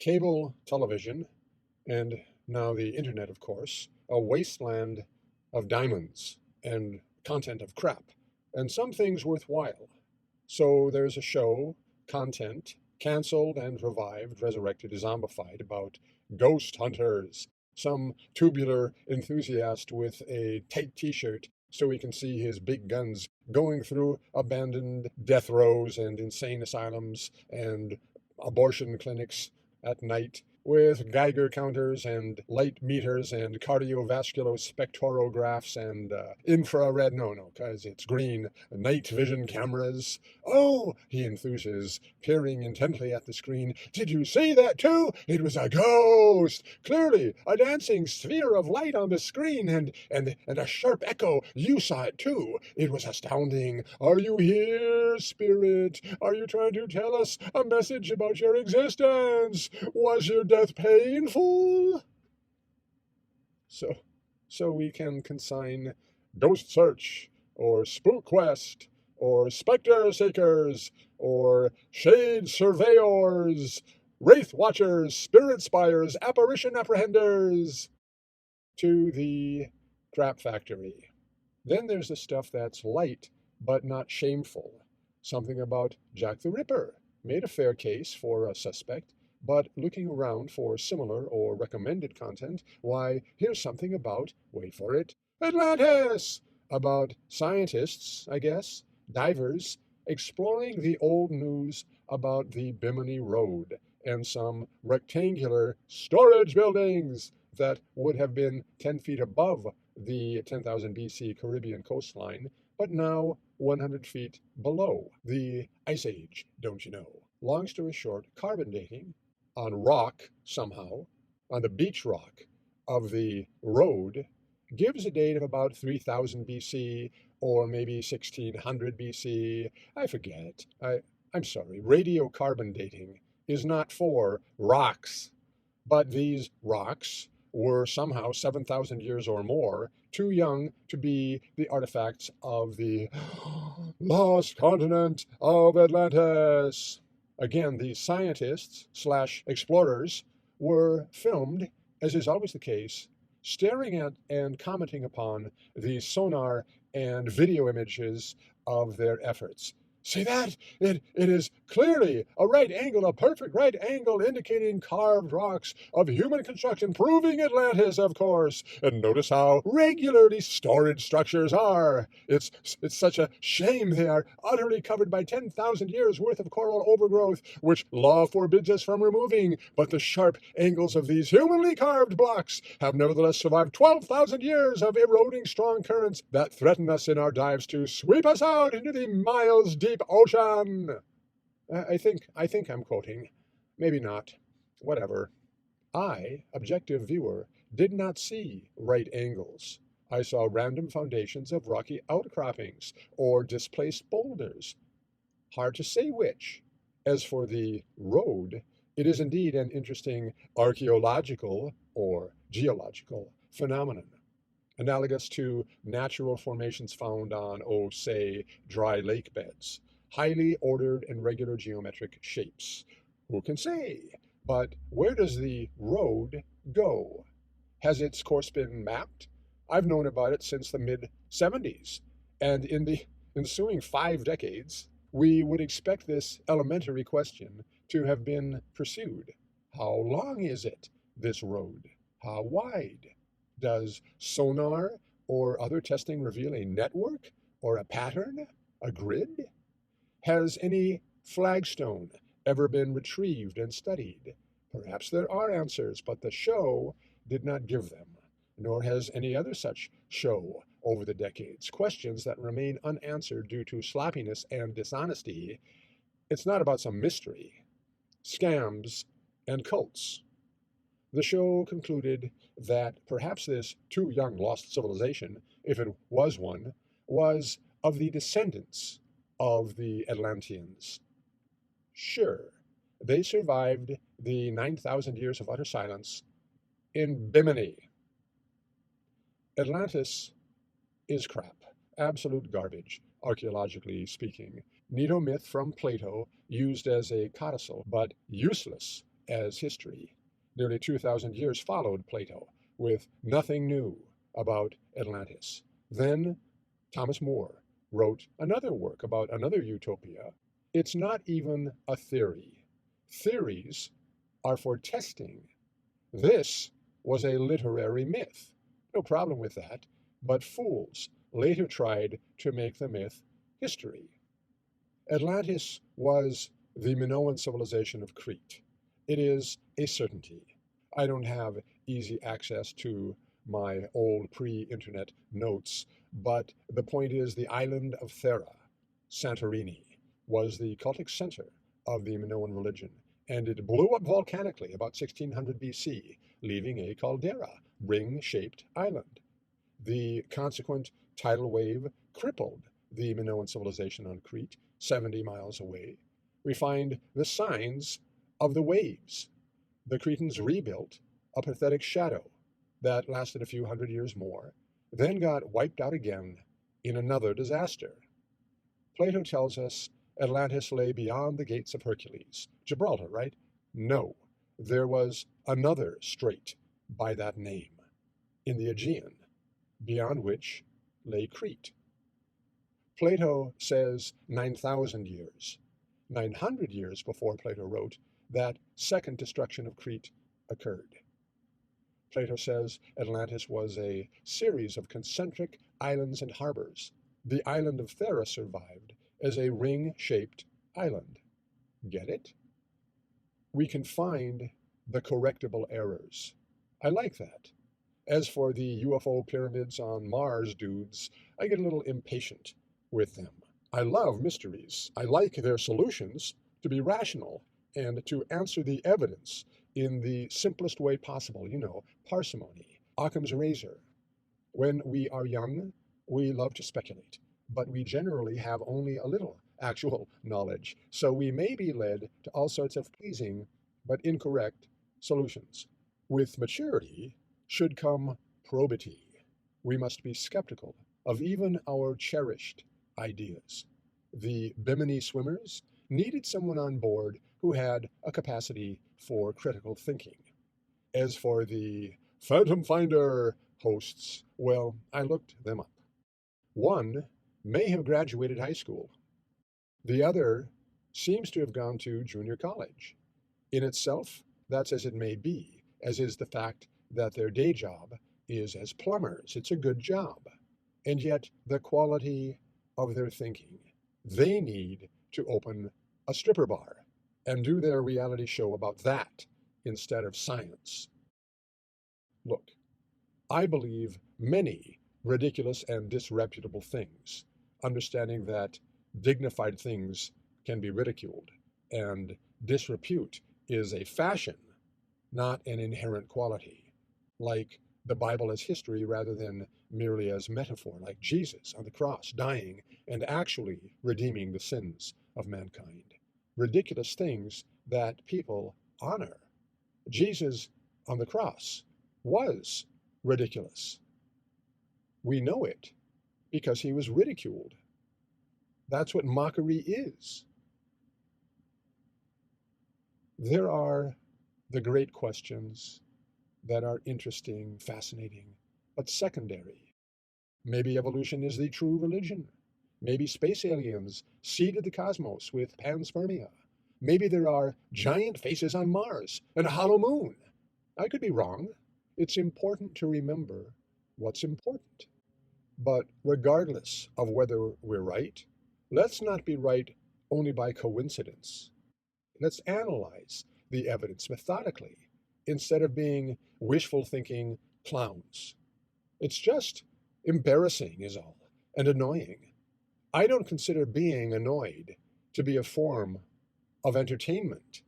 Cable television, and now the internet, of course, a wasteland of diamonds and content of crap, and some things worthwhile. So there's a show, content, canceled and revived, resurrected, zombified, about ghost hunters, some tubular enthusiast with a tight t-shirt so we can see his big guns going through abandoned death rows and insane asylums and abortion clinics at night with geiger counters and light meters and cardiovasculo-spectorographs and infrared, no, because it's green, night vision cameras. Oh, he enthuses, peering intently at the screen. Did you see that too? It was a ghost! Clearly, a dancing sphere of light on the screen and a sharp echo. You saw it too. It was astounding. Are you here, spirit? Are you trying to tell us a message about your existence? Was your death painful? So we can consign Ghost Search, or Spook Quest, or Spectre Seekers, or Shade Surveyors, Wraith Watchers, Spirit Spires, Apparition Apprehenders to the crap factory. Then there's the stuff that's light but not shameful. Something about Jack the Ripper made a fair case for a suspect, but looking around for similar or recommended content, why, here's something about, wait for it, Atlantis! About scientists, I guess, divers, exploring the old news about the Bimini Road and some rectangular storage buildings that would have been 10 feet above the 10,000 BC Caribbean coastline, but now 100 feet below the Ice Age, don't you know? Long story short, carbon dating on rock, somehow, on the beach rock of the road, gives a date of about 3000 BC or maybe 1600 BC. I forget. I'm sorry. Radiocarbon dating is not for rocks, but these rocks were somehow 7,000 years or more too young to be the artifacts of the lost continent of Atlantis. Again, these scientists slash explorers were filmed, as is always the case, staring at and commenting upon the sonar and video images of their efforts. See that? It is clearly a right angle, a perfect right angle, indicating carved rocks of human construction, proving Atlantis, of course. And notice how regular these storage structures are. It's such a shame they are utterly covered by 10,000 years worth of coral overgrowth, which law forbids us from removing. But the sharp angles of these humanly carved blocks have nevertheless survived 12,000 years of eroding strong currents that threaten us in our dives to sweep us out into the miles deep ocean. I think I'm quoting. Maybe not. Whatever. I, objective viewer, did not see right angles. I saw random foundations of rocky outcroppings or displaced boulders. Hard to say which. As for the road, it is indeed an interesting archaeological or geological phenomenon, analogous to natural formations found on, oh, say, dry lake beds. Highly ordered and regular geometric shapes. Who can say? But where does the road go? Has its course been mapped? I've known about it since the mid-70s, and in the ensuing 5 decades, we would expect this elementary question to have been pursued. How long is it, this road? How wide? Does sonar or other testing reveal a network or a pattern, a grid? Has any flagstone ever been retrieved and studied? Perhaps there are answers, but the show did not give them, nor has any other such show over the decades. Questions that remain unanswered due to sloppiness and dishonesty. It's not about some mystery, scams, and cults. The show concluded that perhaps this too young lost civilization, if it was one, was of the descendants of the Atlanteans. Sure, they survived the 9,000 years of utter silence in Bimini. Atlantis is crap, absolute garbage, archaeologically speaking. Neato myth from Plato, used as a codicil, but useless as history. Nearly 2,000 years followed Plato, with nothing new about Atlantis. Then Thomas More wrote another work about another utopia. It's not even a theory. Theories are for testing. This was a literary myth. No problem with that, but fools later tried to make the myth history. Atlantis was the Minoan civilization of Crete. It is a certainty. I don't have easy access to my old pre-internet notes, but the point is the island of Thera, Santorini, was the cultic center of the Minoan religion, and it blew up volcanically about 1600 BC, leaving a caldera, ring-shaped island. The consequent tidal wave crippled the Minoan civilization on Crete, 70 miles away. We find the signs of the waves. The Cretans rebuilt a pathetic shadow that lasted a few hundred years more, then got wiped out again in another disaster. Plato tells us Atlantis lay beyond the gates of Hercules. Gibraltar, right? No, there was another strait by that name in the Aegean, beyond which lay Crete. Plato says 9,000 years. 900 years before Plato wrote, that second destruction of Crete occurred. Plato says Atlantis was a series of concentric islands and harbors. The island of Thera survived as a ring-shaped island. Get it? We can find the correctable errors. I like that. As for the UFO pyramids on Mars dudes, I get a little impatient with them. I love mysteries. I like their solutions to be rational and to answer the evidence in the simplest way possible, parsimony, Occam's razor. When we are young, we love to speculate, but we generally have only a little actual knowledge, so we may be led to all sorts of pleasing but incorrect solutions. With maturity should come probity. We must be skeptical of even our cherished ideas. The Bimini swimmers needed someone on board who had a capacity for critical thinking. As for the Phantom Finder hosts, well, I looked them up. One may have graduated high school. The other seems to have gone to junior college. In itself, that's as it may be, as is the fact that their day job is as plumbers. It's a good job. And yet, the quality of their thinking, they need to open a stripper bar and do their reality show about that instead of science. Look, I believe many ridiculous and disreputable things, understanding that dignified things can be ridiculed, and disrepute is a fashion, not an inherent quality, like the Bible as history rather than merely as metaphor, like Jesus on the cross, dying and actually redeeming the sins of mankind. Ridiculous things that people honor. Jesus on the cross was ridiculous. We know it because he was ridiculed. That's what mockery is. There are the great questions that are interesting, fascinating, but secondary. Maybe evolution is the true religion. Maybe space aliens seeded the cosmos with panspermia. Maybe there are giant faces on Mars and a hollow moon. I could be wrong. It's important to remember what's important. But regardless of whether we're right, let's not be right only by coincidence. Let's analyze the evidence methodically instead of being wishful thinking clowns. It's just embarrassing is all, and annoying. I don't consider being annoyed to be a form of entertainment.